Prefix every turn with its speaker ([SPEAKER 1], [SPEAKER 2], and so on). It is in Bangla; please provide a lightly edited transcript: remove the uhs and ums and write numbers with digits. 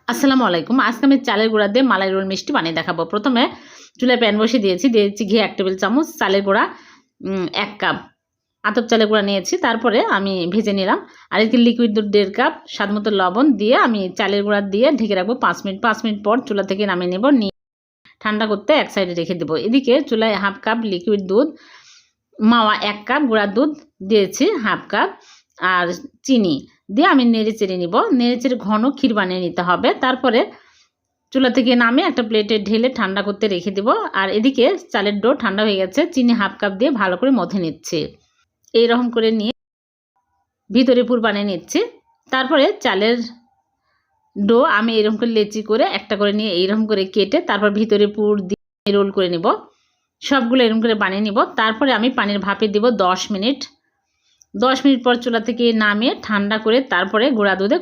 [SPEAKER 1] আসসালামু আলাইকুম। আজকে আমি চালের গুঁড়া দিয়ে মালাই রোল মিষ্টি বানিয়ে দেখাবো। প্রথমে চুলায় প্যান বসিয়ে দিয়েছি ঘি 1 টেবিল চামচ, চালের গুঁড়া 1 কাপ, আতপ চালের গুঁড়া নিয়েছি। তারপরে আমি ভেজে নিলাম। আর এদিকে লিকুইড দুধ 1.5 কাপ, স্বাদমতো লবণ দিয়ে আমি চালের গুঁড়া দিয়ে ঢেকে রাখবো 5 মিনিট। 5 মিনিট পর চুলা থেকে নামিয়ে নেব, নিয়ে ঠান্ডা করতে এক সাইডে রেখে দেবো। এদিকে চুলায় 1/2 কাপ লিকুইড দুধ, মাওয়া 1 কাপ, গুঁড়া দুধ দিয়েছি 1/2 কাপ, আর চিনি দিয়ে আমি নেড়ে চেড়ে নিব। নেড়ে চেড়ে ঘন ক্ষীর বানিয়ে নিতে হবে। তারপরে চুলা থেকে নামিয়ে একটা প্লেটে ঢেলে ঠান্ডা করতে রেখে দেব। আর এদিকে চালের ডো ঠান্ডা হয়ে গেছে, চিনি 1/2 কাপ দিয়ে ভালো করে মথে নিচ্ছে। এইরকম করে নিয়ে ভিতরে পুর বানিয়ে নিচ্ছি। তারপরে চালের ডো আমি এরকম করে লেচি করে একটা করে নিয়ে এইরকম করে কেটে তারপর ভিতরে পুর দিয়ে রোল করে নিব। সবগুলো এরকম করে বানিয়ে নিব। তারপরে আমি পানির ভাপে দিব 10 মিনিট। 10 মিনিট পর চুলা থেকে নামিয়ে ঠান্ডা করে তারপরে গুঁড়া দুধে